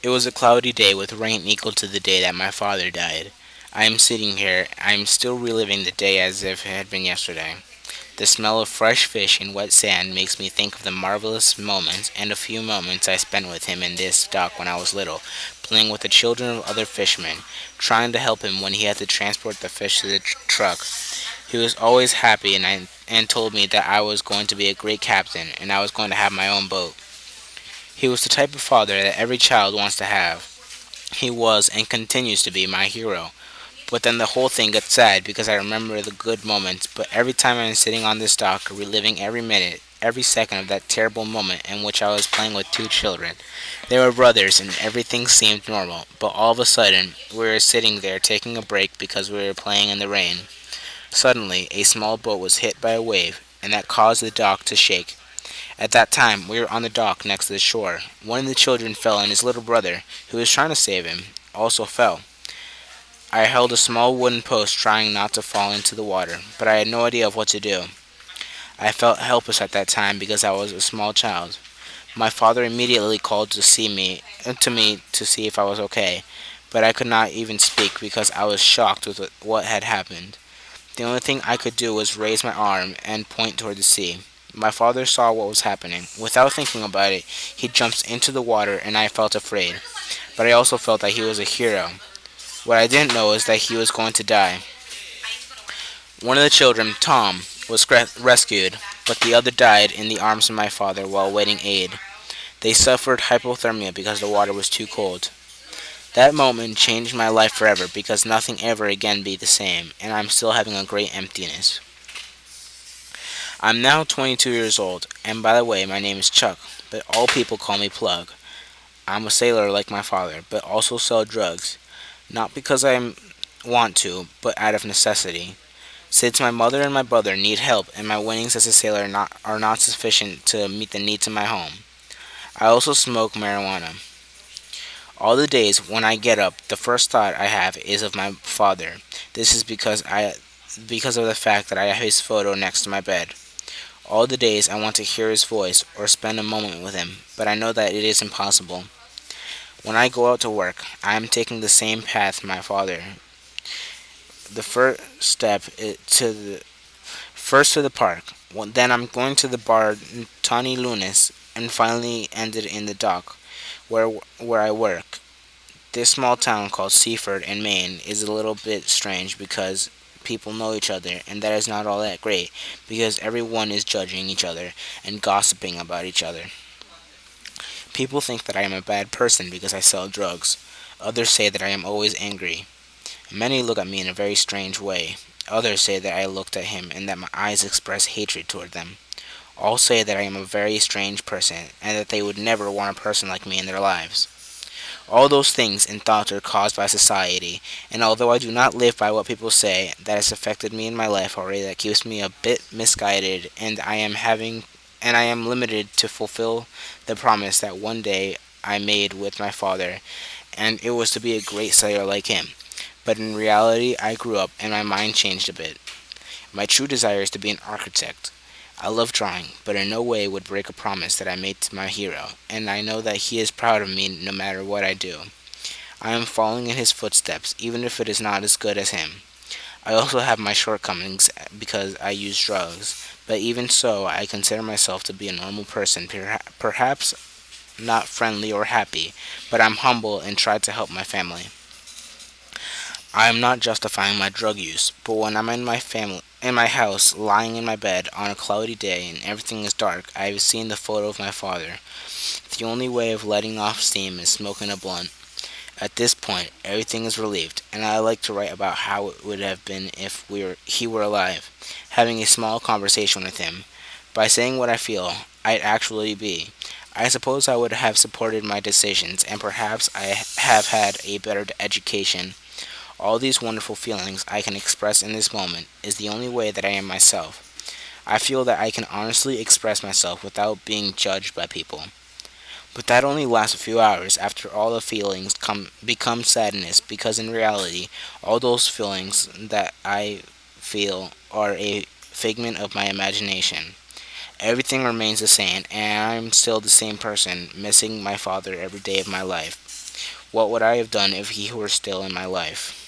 It was a cloudy day with rain equal to the day that my father died. I am sitting here, I am still reliving the day as if it had been yesterday. The smell of fresh fish and wet sand makes me think of the marvelous moments and a few moments I spent with him in this dock when I was little, playing with the children of other fishermen, trying to help him when he had to transport the fish to the truck. He was always happy and told me that I was going to be a great captain and I was going to have my own boat. He was the type of father that every child wants to have. He was and continues to be my hero. But then the whole thing gets sad because I remember the good moments, but every time I'm sitting on this dock, reliving every minute, every second of that terrible moment in which I was playing with two children. They were brothers and everything seemed normal, but all of a sudden, we were sitting there taking a break because we were playing in the rain. Suddenly, a small boat was hit by a wave, and that caused the dock to shake. At that time, we were on the dock next to the shore. One of the children fell, and his little brother, who was trying to save him, also fell. I held a small wooden post trying not to fall into the water, but I had no idea of what to do. I felt helpless at that time because I was a small child. My father immediately called to me to see if I was okay, but I could not even speak because I was shocked with what had happened. The only thing I could do was raise my arm and point toward the sea. My father saw what was happening. Without thinking about it, he jumps into the water and I felt afraid. But I also felt that he was a hero. What I didn't know is that he was going to die. One of the children, Tom, was rescued, but the other died in the arms of my father while waiting aid. They suffered hypothermia because the water was too cold. That moment changed my life forever because nothing ever again be the same, and I'm still having a great emptiness. I'm now 22 years old, and by the way, my name is Chuck, but all people call me Plug. I'm a sailor like my father, but also sell drugs, not because I want to, but out of necessity. Since my mother and my brother need help and my winnings as a sailor are not sufficient to meet the needs of my home. I also smoke marijuana. All the days when I get up, the first thought I have is of my father. This is because of the fact that I have his photo next to my bed. All the days I want to hear his voice or spend a moment with him, but I know that it is impossible. When I go out to work, I am taking the same path my father. The first step to the first to the park. Then I'm going to the bar Tony Lunis and finally ended in the dock where I work. This small town called Seaford in Maine is a little bit strange because people know each other, and that is not all that great because everyone is judging each other and gossiping about each other. People think that I am a bad person because I sell drugs. Others say that I am always angry. Many look at me in a very strange way. Others say that I looked at him and that my eyes express hatred toward them. All say that I am a very strange person and that they would never want a person like me in their lives. All those things and thoughts are caused by society, and although I do not live by what people say, that has affected me in my life already that keeps me a bit misguided and I am limited to fulfill the promise that one day I made with my father, and it was to be a great sailor like him. But in reality, I grew up and my mind changed a bit. My true desire is to be an architect. I love drawing, but in no way would break a promise that I made to my hero, and I know that he is proud of me no matter what I do. I am following in his footsteps, even if it is not as good as him. I also have my shortcomings because I use drugs, but even so, I consider myself to be a normal person, perhaps not friendly or happy, but I'm humble and try to help my family. I am not justifying my drug use, but when I'm in my house, lying in my bed on a cloudy day and everything is dark, I have seen the photo of my father. The only way of letting off steam is smoking a blunt. At this point, everything is relieved, and I like to write about how it would have been if he were alive, having a small conversation with him. By saying what I feel, I'd actually be. I suppose I would have supported my decisions, and perhaps I have had a better education. All these wonderful feelings I can express in this moment is the only way that I am myself. I feel that I can honestly express myself without being judged by people. But that only lasts a few hours after all the feelings become sadness because in reality all those feelings that I feel are a figment of my imagination. Everything remains the same and I'm still the same person, missing my father every day of my life. What would I have done if he were still in my life?